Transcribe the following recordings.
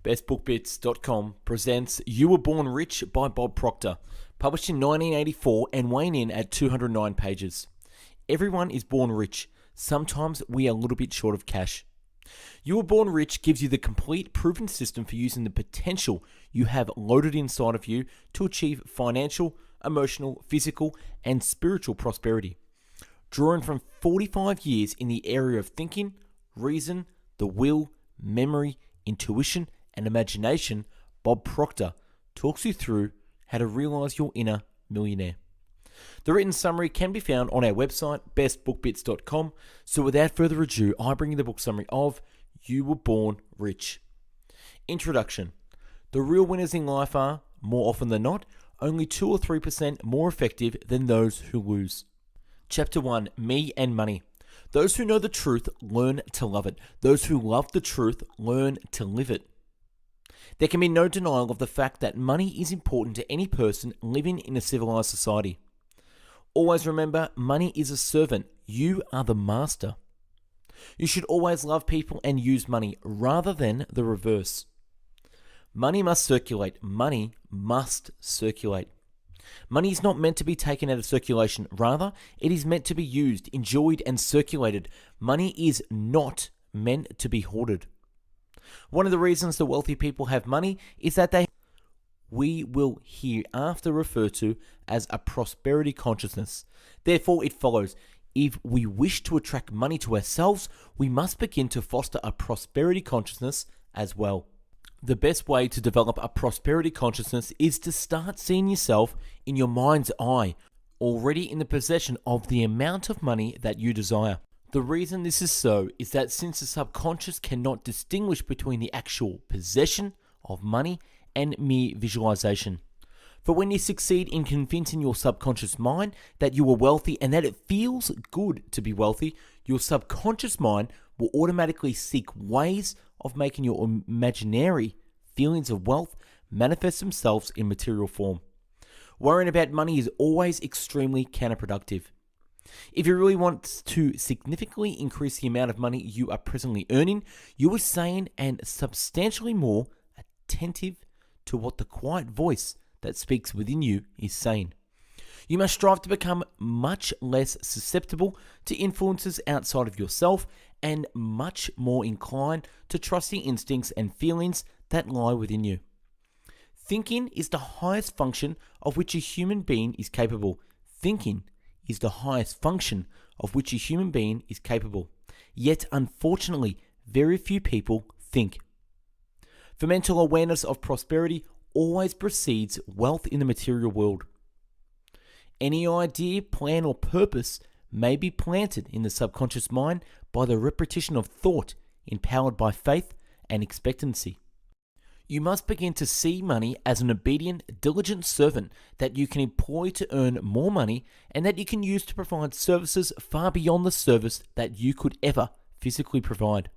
bestbookbits.com presents You Were Born Rich by Bob Proctor, published in 1984 and weighing in at 209 pages. Everyone is born rich. Sometimes we are a little bit short of cash. You Were Born Rich gives you the complete proven system for using the potential you have loaded inside of you to achieve financial, emotional, physical, and spiritual prosperity. Drawing from 45 years in the area of thinking, reason, the will, memory, intuition, and imagination, Bob Proctor talks you through how to realize your inner millionaire. The written summary can be found on our website, bestbookbits.com. So without further ado, I bring you the book summary of You Were Born Rich. Introduction. The real winners in life are, more often than not, only 2 or 3% more effective than those who lose. Chapter 1, Me and Money. Those who know the truth learn to love it. Those who love the truth learn to live it. There can be no denial of the fact that money is important to any person living in a civilized society. Always remember, money is a servant. You are the master. You should always love people and use money rather than the reverse. Money must circulate. Money must circulate. Money is not meant to be taken out of circulation. Rather, it is meant to be used, enjoyed, and circulated. Money is not meant to be hoarded. One of the reasons the wealthy people have money is that we will hereafter refer to as a prosperity consciousness. Therefore, it follows, if we wish to attract money to ourselves, we must begin to foster a prosperity consciousness as well. The best way to develop a prosperity consciousness is to start seeing yourself in your mind's eye, already in the possession of the amount of money that you desire. The reason this is so is that since the subconscious cannot distinguish between the actual possession of money and mere visualization. For when you succeed in convincing your subconscious mind that you are wealthy and that it feels good to be wealthy, your subconscious mind will automatically seek ways of making your imaginary feelings of wealth manifest themselves in material form. Worrying about money is always extremely counterproductive. If you really want to significantly increase the amount of money you are presently earning, you are sane and substantially more attentive to what the quiet voice that speaks within you is saying. You must strive to become much less susceptible to influences outside of yourself and much more inclined to trust the instincts and feelings that lie within you. Thinking is the highest function of which a human being is capable. Thinking is the highest function of which a human being is capable. Yet, unfortunately, very few people think. For mental awareness of prosperity always precedes wealth in the material world. Any idea, plan, or purpose may be planted in the subconscious mind by the repetition of thought empowered by faith and expectancy. You must begin to see money as an obedient, diligent servant that you can employ to earn more money and that you can use to provide services far beyond the service that you could ever physically provide.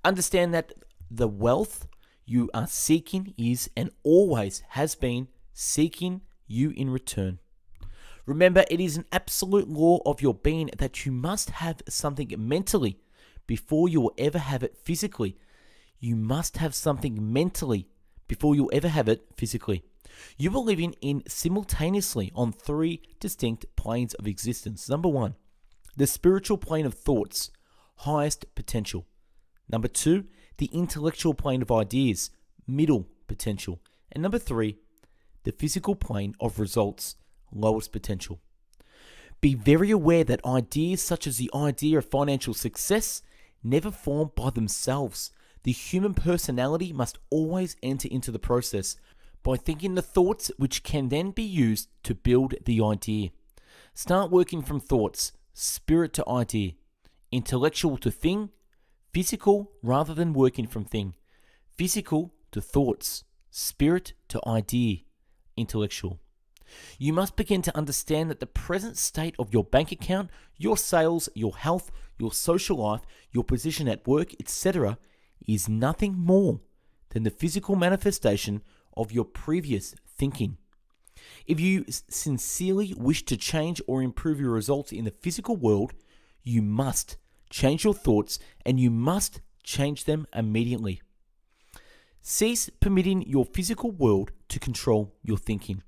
Understand that the wealth you are seeking is and always has been seeking you in return. Remember, it is an absolute law of your being that you must have something mentally before you will ever have it physically. You must have something mentally before you'll ever have it physically. You are living in simultaneously on 3 distinct planes of existence. Number 1, the spiritual plane of thoughts, highest potential. Number 2, the intellectual plane of ideas, middle potential. And number 3, the physical plane of results, lowest potential. Be very aware that ideas such as the idea of financial success never form by themselves. The human personality must always enter into the process by thinking the thoughts which can then be used to build the idea. Start working from thoughts, spirit to idea, intellectual to thing, physical rather than working from thing, physical to thoughts, spirit to idea, intellectual. You must begin to understand that the present state of your bank account, your sales, your health, your social life, your position at work, etc. is nothing more than the physical manifestation of your previous thinking. If you sincerely wish to change or improve your results in the physical world, you must change your thoughts and you must change them immediately. Cease permitting your physical world to control your thinking.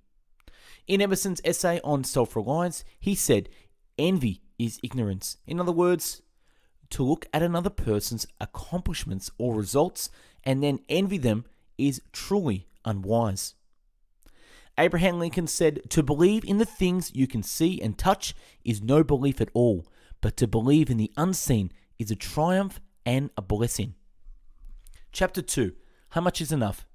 In Emerson's essay on self-reliance, he said, envy is ignorance. In other words, to look at another person's accomplishments or results and then envy them is truly unwise. Abraham Lincoln said, to believe in the things you can see and touch is no belief at all, but to believe in the unseen is a triumph and a blessing. Chapter 2. How much is enough?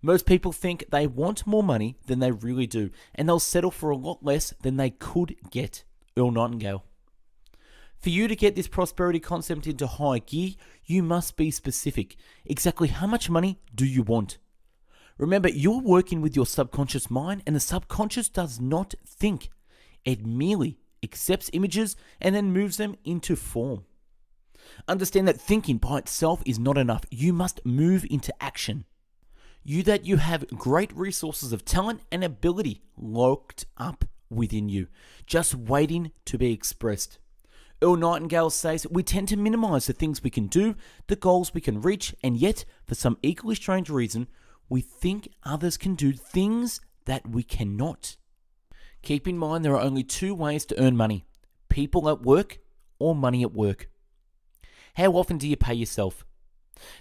Most people think they want more money than they really do, and they'll settle for a lot less than they could get. Earl Nightingale. For you to get this prosperity concept into high gear, you must be specific. Exactly how much money do you want? Remember, you're working with your subconscious mind, and the subconscious does not think. It merely accepts images and then moves them into form. Understand that thinking by itself is not enough. You must move into action. You have great resources of talent and ability locked up within you, just waiting to be expressed. Earl Nightingale says, we tend to minimize the things we can do, the goals we can reach, and yet, for some equally strange reason, we think others can do things that we cannot. Keep in mind there are only two ways to earn money: people at work or money at work. How often do you pay yourself?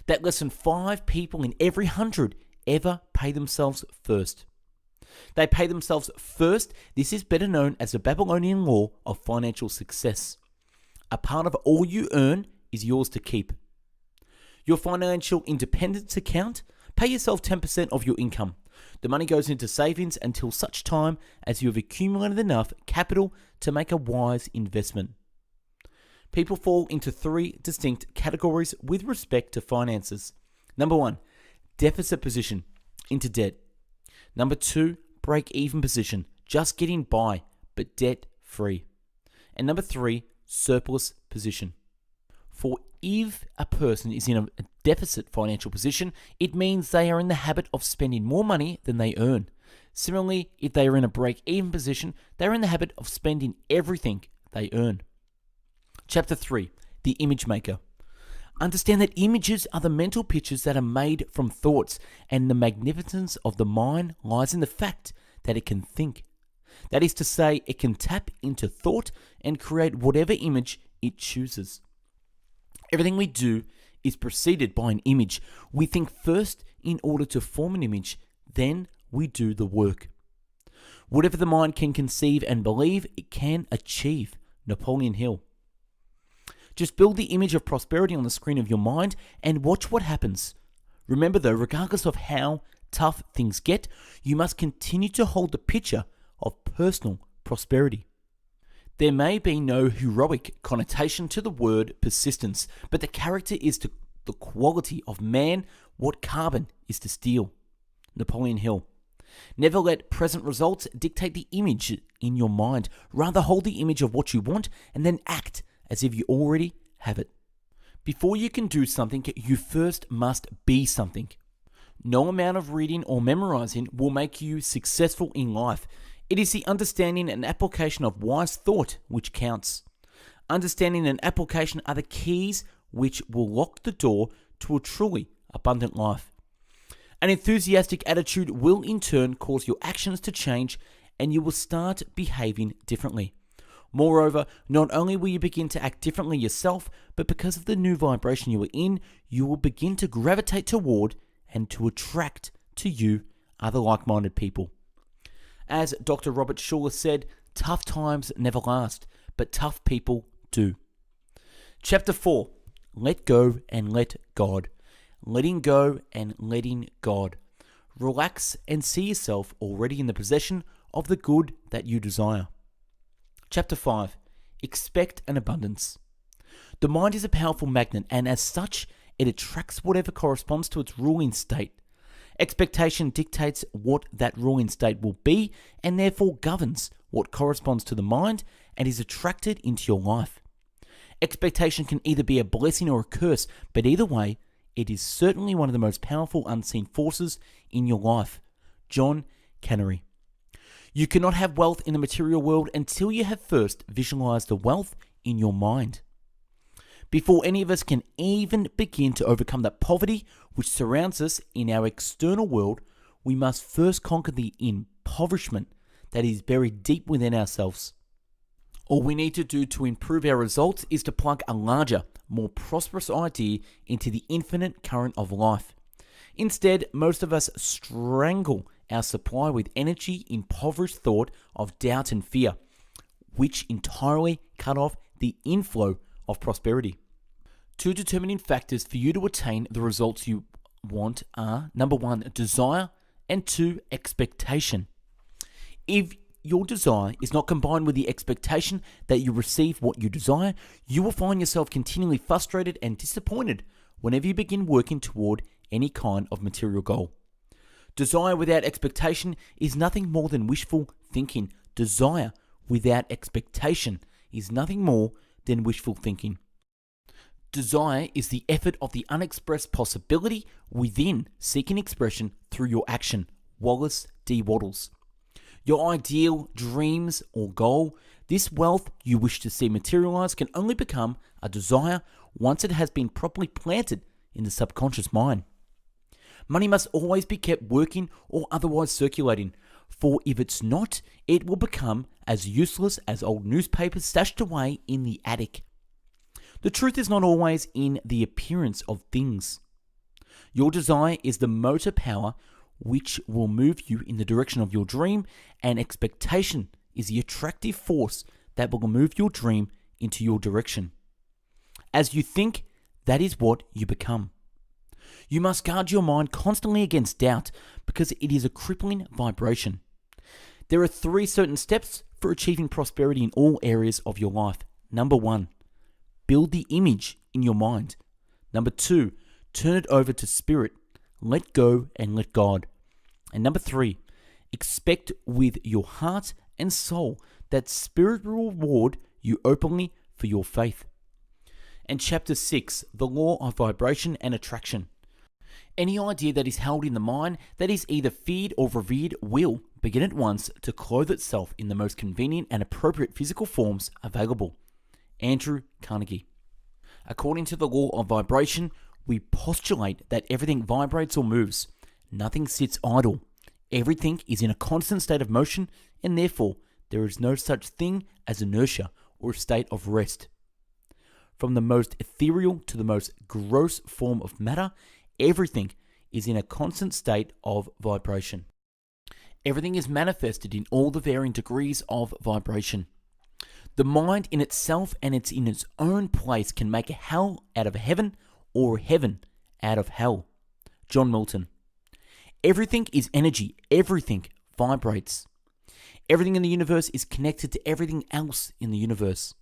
That less than 5 people in every 100 ever pay themselves first. They pay themselves first. This is better known as the Babylonian law of financial success. A part of all you earn is yours to keep. Your financial independence account, pay yourself 10% of your income. The money goes into savings until such time as you have accumulated enough capital to make a wise investment. People fall into 3 distinct categories with respect to finances. Number 1, deficit position, into debt. Number 2, break-even position, just getting by, but debt-free. And number 3, surplus position. For if a person is in a deficit financial position, it means they are in the habit of spending more money than they earn. Similarly, if they are in a break-even position, they are in the habit of spending everything they earn. Chapter 3. The Image Maker. Understand that images are the mental pictures that are made from thoughts, and the magnificence of the mind lies in the fact that it can think. That is to say, it can tap into thought and create whatever image it chooses. Everything we do is preceded by an image. We think first in order to form an image, then we do the work. Whatever the mind can conceive and believe, it can achieve. Napoleon Hill. Just build the image of prosperity on the screen of your mind and watch what happens. Remember though, regardless of how tough things get, you must continue to hold the picture of personal prosperity. There may be no heroic connotation to the word persistence, but the character is to the quality of man what carbon is to steel. Napoleon Hill. Never let present results dictate the image in your mind. Rather hold the image of what you want and then act as if you already have it. Before you can do something, you first must be something. No amount of reading or memorizing will make you successful in life. It is the understanding and application of wise thought which counts. Understanding and application are the keys which will lock the door to a truly abundant life. An enthusiastic attitude will in turn cause your actions to change, and you will start behaving differently. Moreover, not only will you begin to act differently yourself, but because of the new vibration you are in, you will begin to gravitate toward and to attract to you other like-minded people. As Dr. Robert Schuller said, tough times never last, but tough people do. Chapter 4. Let go and let God. Letting go and letting God. Relax and see yourself already in the possession of the good that you desire. Chapter 5. Expect an abundance. The mind is a powerful magnet, and as such, it attracts whatever corresponds to its ruling state. Expectation dictates what that ruling state will be, and therefore governs what corresponds to the mind and is attracted into your life. Expectation can either be a blessing or a curse, but either way, it is certainly one of the most powerful unseen forces in your life. John Cannery. You cannot have wealth in the material world until you have first visualized the wealth in your mind. Before any of us can even begin to overcome the poverty which surrounds us in our external world, we must first conquer the impoverishment that is buried deep within ourselves. All we need to do to improve our results is to plug a larger, more prosperous idea into the infinite current of life. Instead, most of us strangle our supply with energy impoverished thought of doubt and fear, which entirely cut off the inflow of prosperity. Two determining factors for you to attain the results you want are, number one, desire, and two, expectation. If your desire is not combined with the expectation that you receive what you desire, you will find yourself continually frustrated and disappointed whenever you begin working toward any kind of material goal. Desire without expectation is nothing more than wishful thinking. Desire without expectation is nothing more than wishful thinking. Desire is the effort of the unexpressed possibility within seeking expression through your action. Wallace D. Wattles. Your ideal, dreams, or goal, this wealth you wish to see materialize, can only become a desire once it has been properly planted in the subconscious mind. Money must always be kept working or otherwise circulating, for if it's not, it will become as useless as old newspapers stashed away in the attic. The truth is not always in the appearance of things. Your desire is the motor power which will move you in the direction of your dream, and expectation is the attractive force that will move your dream into your direction. As you think, that is what you become. You must guard your mind constantly against doubt, because it is a crippling vibration. There are 3 certain steps for achieving prosperity in all areas of your life. Number 1, build the image in your mind. Number 2, turn it over to spirit. Let go and let God. And number 3, expect with your heart and soul that spirit will reward you openly for your faith. And chapter 6, the law of vibration and attraction. Any idea that is held in the mind that is either feared or revered will begin at once to clothe itself in the most convenient and appropriate physical forms available. Andrew Carnegie. According to the law of vibration, we postulate that everything vibrates or moves. Nothing sits idle. Everything is in a constant state of motion, and therefore there is no such thing as inertia or a state of rest. From the most ethereal to the most gross form of matter, everything is in a constant state of vibration. Everything is manifested in all the varying degrees of vibration. The mind in itself and it's in its own place can make a hell out of heaven or heaven out of hell. John Milton. Everything is energy. Everything vibrates. Everything in the universe is connected to everything else in the universe.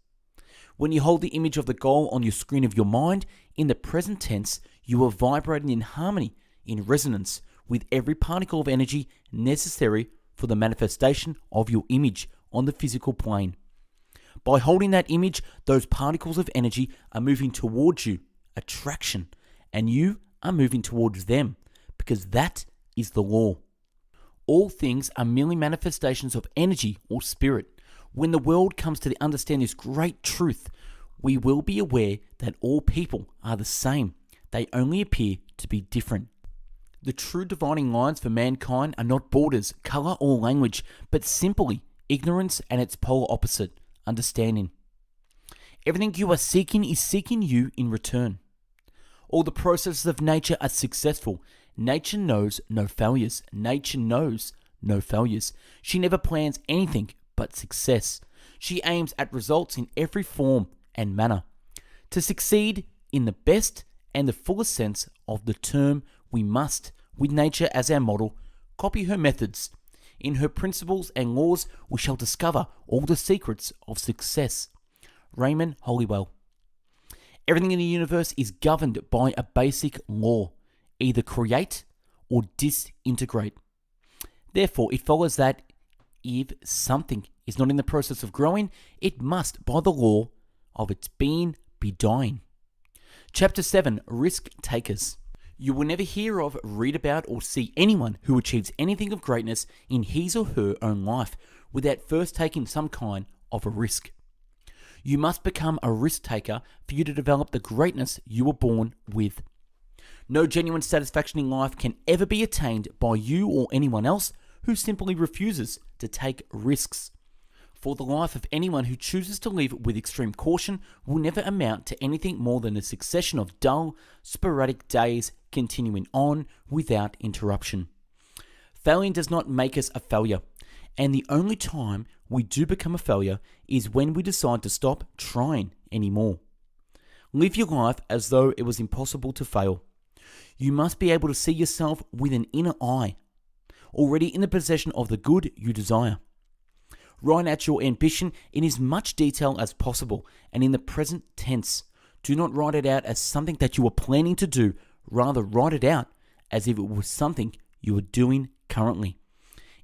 When you hold the image of the goal on your screen of your mind, in the present tense, you are vibrating in harmony, in resonance with every particle of energy necessary for the manifestation of your image on the physical plane. By holding that image, those particles of energy are moving towards you, attraction, and you are moving towards them, because that is the law. All things are merely manifestations of energy or spirit. When the world comes to understand this great truth, we will be aware that all people are the same. They only appear to be different. The true dividing lines for mankind are not borders, color, or language, but simply ignorance and its polar opposite, understanding. Everything you are seeking is seeking you in return. All the processes of nature are successful. Nature knows no failures. Nature knows no failures. She never plans anything but success. She aims at results in every form and manner. To succeed in the best and the fullest sense of the term, we must, with nature as our model, copy her methods. In her principles and laws, we shall discover all the secrets of success. Raymond Hollywell. Everything in the universe is governed by a basic law, either create or disintegrate. Therefore, it follows that if something is not in the process of growing, it must, by the law of its being, be dying. Chapter 7, Risk Takers. You will never hear of, read about, or see anyone who achieves anything of greatness in his or her own life without first taking some kind of a risk. You must become a risk taker for you to develop the greatness you were born with. No genuine satisfaction in life can ever be attained by you or anyone else who simply refuses to take risks. For the life of anyone who chooses to live with extreme caution will never amount to anything more than a succession of dull, sporadic days continuing on without interruption. Failing does not make us a failure, and the only time we do become a failure is when we decide to stop trying anymore. Live your life as though it was impossible to fail. You must be able to see yourself with an inner eye, already in the possession of the good you desire. Write out your ambition in as much detail as possible and in the present tense. Do not write it out as something that you are planning to do. Rather, write it out as if it was something you are doing currently.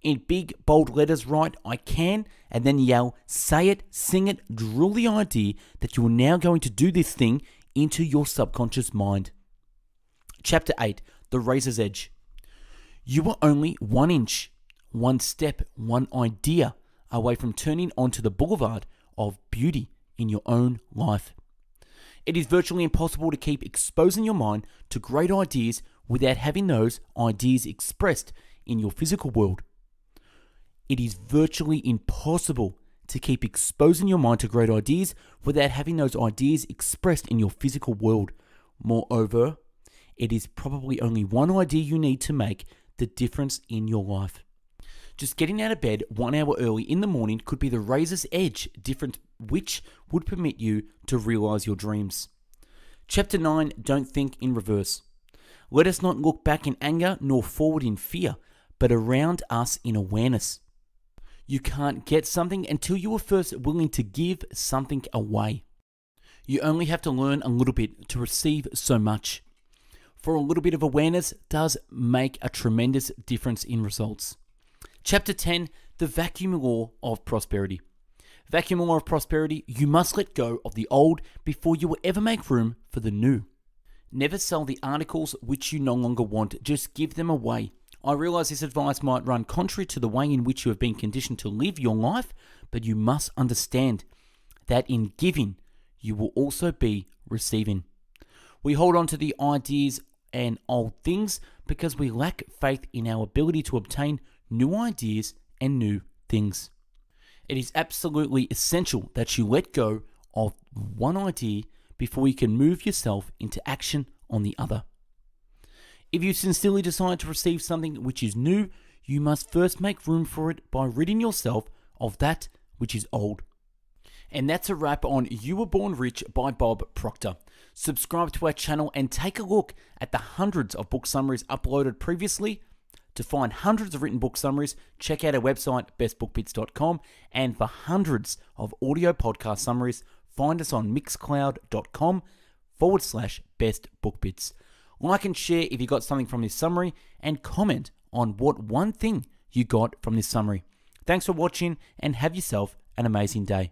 In big, bold letters, write, I can, and then yell, say it, sing it, drill the idea that you are now going to do this thing into your subconscious mind. Chapter 8, The Razor's Edge. You are only 1 inch, 1 step, 1 idea away from turning onto the boulevard of beauty in your own life. It is virtually impossible to keep exposing your mind to great ideas without having those ideas expressed in your physical world. It is virtually impossible to keep exposing your mind to great ideas without having those ideas expressed in your physical world. Moreover, it is probably only one idea you need to make the difference in your life. Just getting out of bed 1 hour early in the morning could be the razor's edge difference which would permit you to realize your dreams. Chapter 9, Don't Think in Reverse. Let us not look back in anger nor forward in fear, but around us in awareness. You can't get something until you are first willing to give something away. You only have to learn a little bit to receive so much. For a little bit of awareness does make a tremendous difference in results. Chapter 10, The Vacuum Law of Prosperity. Vacuum Law of Prosperity, you must let go of the old before you will ever make room for the new. Never sell the articles which you no longer want, just give them away. I realize this advice might run contrary to the way in which you have been conditioned to live your life, but you must understand that in giving, you will also be receiving. We hold on to the ideas and old things because we lack faith in our ability to obtain new ideas and new things. It is absolutely essential that you let go of one idea before you can move yourself into action on the other. If you sincerely decide to receive something which is new, you must first make room for it by ridding yourself of that which is old. And that's a wrap on You Were Born Rich by Bob Proctor. Subscribe to our channel and take a look at the hundreds of book summaries uploaded previously. To find hundreds of written book summaries, check out our website, bestbookbits.com, and for hundreds of audio podcast summaries, find us on mixcloud.com/bestbookbits. Like and share if you got something from this summary, and comment on what one thing you got from this summary. Thanks for watching, and have yourself an amazing day.